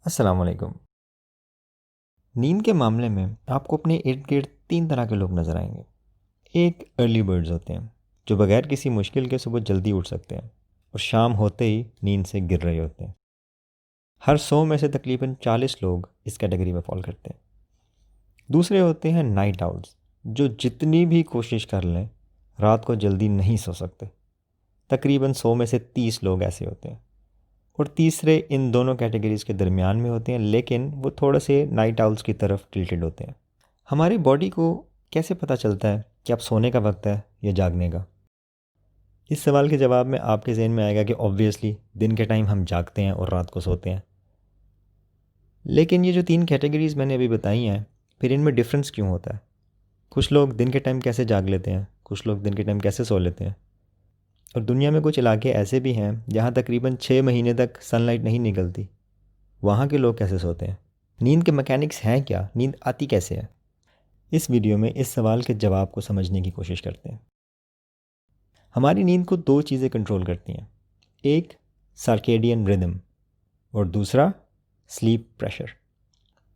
अस्सलाम वालेकुम। नींद के मामले में आपको अपने इर्द गिर्द 3 तरह के लोग नज़र आएंगे। एक अर्ली बर्ड्स होते हैं जो बगैर किसी मुश्किल के सुबह जल्दी उठ सकते हैं और शाम होते ही नींद से गिर रहे होते हैं। हर 100 में से तकरीबन 40 लोग इस कैटेगरी में फॉल करते हैं। दूसरे होते हैं नाइट आउल्स जो जितनी भी कोशिश कर लें रात को जल्दी नहीं सो सकते। तकरीबन 100 में से 30 लोग ऐसे होते हैं। और तीसरे इन दोनों कैटेगरीज़ के दरमियान में होते हैं, लेकिन वो थोड़े से नाइट आउल्स की तरफ टिल्टेड होते हैं। हमारी बॉडी को कैसे पता चलता है कि अब सोने का वक्त है या जागने का? इस सवाल के जवाब में आपके जहन में आएगा कि ऑब्वियसली दिन के टाइम हम जागते हैं और रात को सोते हैं। लेकिन ये जो 3 कैटेगरीज़ मैंने अभी बताई हैं, फिर इनमें डिफरेंस क्यों होता है? कुछ लोग दिन के टाइम कैसे जाग लेते हैं, कुछ लोग दिन के टाइम कैसे सो लेते हैं। और दुनिया में कुछ इलाके ऐसे भी हैं जहाँ तकरीबन 6 महीने तक सनलाइट नहीं निकलती। वहाँ के लोग कैसे सोते हैं? नींद के मैकेनिक्स हैं क्या? नींद आती कैसे है? इस वीडियो में इस सवाल के जवाब को समझने की कोशिश करते हैं। हमारी नींद को 2 चीज़ें कंट्रोल करती हैं। एक सर्केडियन रिदम और दूसरा स्लीप प्रेशर।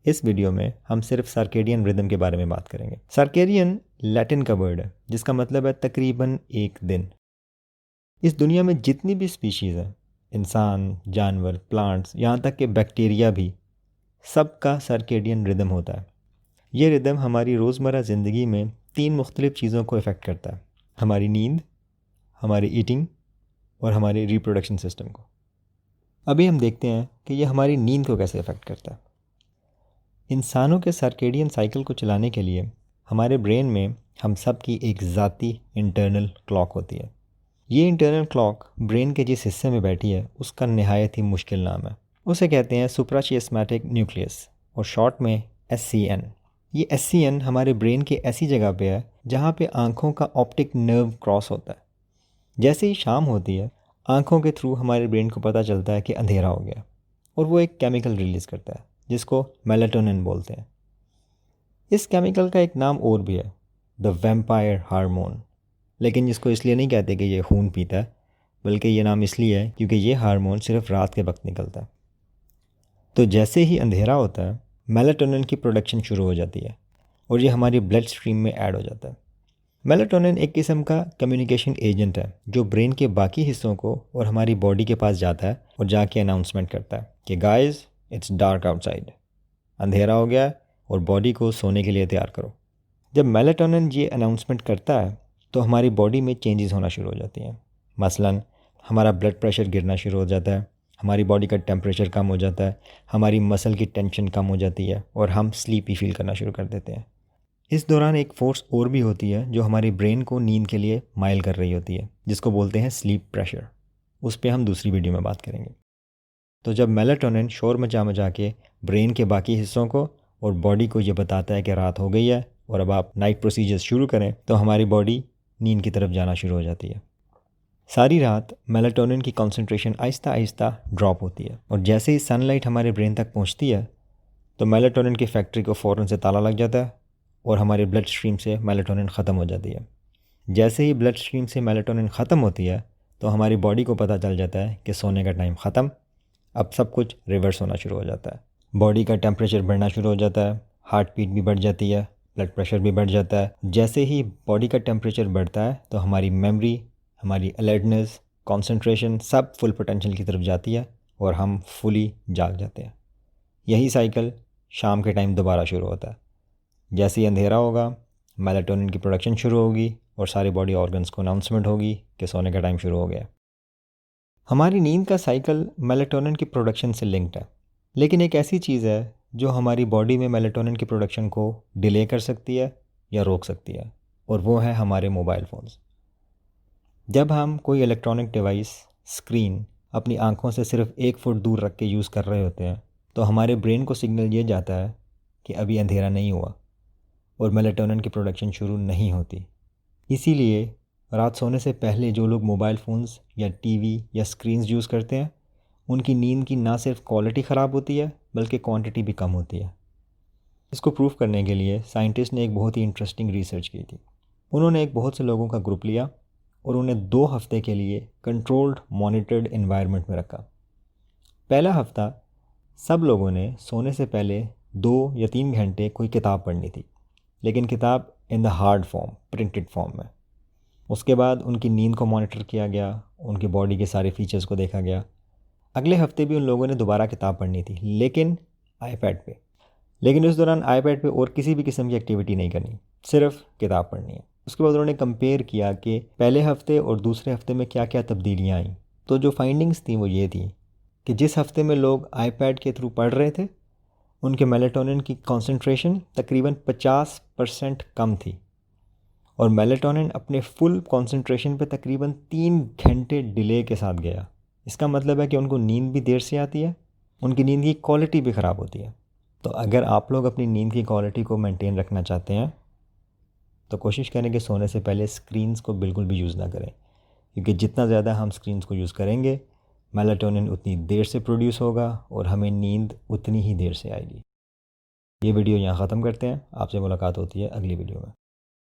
इस वीडियो में हम सिर्फ सर्केडियन रिदम के बारे में बात करेंगे। सर्केडियन लैटिन का वर्ड है जिसका मतलब है तकरीबन एक दिन। इस दुनिया में जितनी भी स्पीशीज़ हैं, इंसान, जानवर, प्लांट्स, यहाँ तक कि बैक्टीरिया भी, सबका सर्केडियन रिदम होता है। ये रिदम हमारी रोज़मर्रा ज़िंदगी में 3 मुख्तलिफ़ चीज़ों को इफ़ेक्ट करता है। हमारी नींद, हमारी ईटिंग और हमारे रिप्रोडक्शन सिस्टम को। अभी हम देखते हैं कि ये हमारी नींद को कैसे इफ़ेक्ट करता है। इंसानों के सर्केडियन साइकिल को चलाने के लिए हमारे ब्रेन में हम सब की एक ज़ाती इंटरनल क्लॉक होती है। ये इंटरनल क्लॉक ब्रेन के जिस हिस्से में बैठी है उसका नहायत ही मुश्किल नाम है। उसे कहते हैं सुप्राचियास्मैटिक न्यूक्लियस और शॉर्ट में SCN। ये SCN हमारे ब्रेन की ऐसी जगह पे है जहाँ पे आँखों का ऑप्टिक नर्व क्रॉस होता है। जैसे ही शाम होती है आँखों के थ्रू हमारे ब्रेन को पता चलता है कि अंधेरा हो गया और वो एक केमिकल रिलीज़ करता है जिसको मेलाटोनिन बोलते हैं। इस केमिकल का एक नाम और भी है, द वैम्पायर हार्मोन। लेकिन जिसको इसलिए नहीं कहते कि ये खून पीता है, बल्कि ये नाम इसलिए है क्योंकि ये हार्मोन सिर्फ रात के वक्त निकलता है। तो जैसे ही अंधेरा होता है मेलाटोनिन की प्रोडक्शन शुरू हो जाती है और ये हमारी ब्लड स्ट्रीम में ऐड हो जाता है। मेलाटोनिन एक किस्म का कम्युनिकेशन एजेंट है जो ब्रेन के बाकी हिस्सों को और हमारी बॉडी के पास जाता है और जाके अनाउंसमेंट करता है कि गाइस इट्स डार्क आउटसाइड, अंधेरा हो गया और बॉडी को सोने के लिए तैयार करो। जब मेलाटोनिन ये अनाउंसमेंट करता है तो हमारी बॉडी में चेंजेस होना शुरू हो जाती हैं। मसलन हमारा ब्लड प्रेशर गिरना शुरू हो जाता है, हमारी बॉडी का टेम्परेचर कम हो जाता है, हमारी मसल की टेंशन कम हो जाती है और हम स्लीपी फील करना शुरू कर देते हैं। इस दौरान एक फोर्स और भी होती है जो हमारी ब्रेन को नींद के लिए माइल कर रही होती है, जिसको बोलते हैं स्लीप प्रेशर। उस पर हम दूसरी वीडियो में बात करेंगे। तो जब मेलाटोनिन शोर मचा के ब्रेन के बाकी हिस्सों को और बॉडी को ये बताता है कि रात हो गई है और अब आप नाइट प्रोसीजर्स शुरू करें, तो हमारी बॉडी नींद की तरफ जाना शुरू हो जाती है। सारी रात मेलाटोनिन की कॉन्सेंट्रेशन आहिस्ता आहिस्ता ड्रॉप होती है और जैसे ही सनलाइट हमारे ब्रेन तक पहुंचती है तो मेलाटोनिन की फैक्ट्री को फ़ौरन से ताला लग जाता है और हमारे ब्लड स्ट्रीम से मेलाटोनिन ख़त्म हो जाती है। जैसे ही ब्लड स्ट्रीम से मेलाटोनिन ख़त्म होती है तो हमारी बॉडी को पता चल जाता है कि सोने का टाइम ख़त्म, अब सब कुछ रिवर्स होना शुरू हो जाता है। बॉडी का टेम्परेचर बढ़ना शुरू हो जाता है, हार्ट बीट भी बढ़ जाती है, ब्लड प्रेशर भी बढ़ जाता है। जैसे ही बॉडी का टेम्परेचर बढ़ता है तो हमारी मेमोरी, हमारी अलर्टनेस, कंसंट्रेशन सब फुल पोटेंशियल की तरफ जाती है और हम फुली जाग जाते हैं। यही साइकिल शाम के टाइम दोबारा शुरू होता है। जैसे ही अंधेरा होगा मेलाटोनिन की प्रोडक्शन शुरू होगी और सारी बॉडी ऑर्गन्स को अनाउंसमेंट होगी कि सोने का टाइम शुरू हो गया। हमारी नींद का साइकिल मेलाटोनिन की प्रोडक्शन से लिंक्ड है, लेकिन एक ऐसी चीज़ है जो हमारी बॉडी में मेलाटोनिन की प्रोडक्शन को डिले कर सकती है या रोक सकती है, और वो है हमारे मोबाइल फ़ोन्स। जब हम कोई इलेक्ट्रॉनिक डिवाइस, स्क्रीन अपनी आंखों से सिर्फ 1 फुट दूर रख के यूज़ कर रहे होते हैं तो हमारे ब्रेन को सिग्नल ये जाता है कि अभी अंधेरा नहीं हुआ और मेलाटोनिन की प्रोडक्शन शुरू नहीं होती। इसीलिए रात सोने से पहले जो लोग मोबाइल फ़ोन्स या टीवी या स्क्रीन्स यूज़ करते हैं उनकी नींद की ना सिर्फ क्वालिटी ख़राब होती है बल्कि क्वांटिटी भी कम होती है। इसको प्रूव करने के लिए साइंटिस्ट ने एक बहुत ही इंटरेस्टिंग रिसर्च की थी। उन्होंने एक बहुत से लोगों का ग्रुप लिया और उन्हें 2 हफ्ते के लिए कंट्रोल्ड मॉनिटर्ड एनवायरनमेंट में रखा। पहला हफ्ता सब लोगों ने सोने से पहले 2 या 3 घंटे कोई किताब पढ़नी थी, लेकिन किताब in the hard form, printed form में। उसके बाद उनकी नींद को मॉनिटर किया गया, उनकी बॉडी के सारे फीचर्स को देखा गया। अगले हफ्ते भी उन लोगों ने दोबारा किताब पढ़नी थी, लेकिन आईपैड पे। लेकिन उस दौरान आईपैड पे और किसी भी किस्म की एक्टिविटी नहीं करनी, सिर्फ किताब पढ़नी है। उसके बाद उन्होंने कंपेयर किया कि पहले हफ्ते और दूसरे हफ्ते में क्या क्या तब्दीलियाँ आईं। तो जो फाइंडिंग्स थी वो ये थी कि जिस हफ्ते में लोग आईपैड के थ्रू पढ़ रहे थे, उनके मेलाटोनिन की कॉन्सेंट्रेशन तकरीबन 50% कम थी, और मेलाटोनिन अपने फुल कॉन्सेंट्रेशन पे तकरीबन 3 घंटे डिले के साथ गया। इसका मतलब है कि उनको नींद भी देर से आती है, उनकी नींद की क्वालिटी भी ख़राब होती है। तो अगर आप लोग अपनी नींद की क्वालिटी को मेंटेन रखना चाहते हैं तो कोशिश करें कि सोने से पहले स्क्रीन्स को बिल्कुल भी यूज़ ना करें, क्योंकि जितना ज़्यादा हम स्क्रीन्स को यूज़ करेंगे, मेलाटोनिन उतनी देर से प्रोड्यूस होगा और हमें नींद उतनी ही देर से आएगी। ये वीडियो यहाँ ख़त्म करते हैं। आपसे मुलाकात होती है अगली वीडियो में।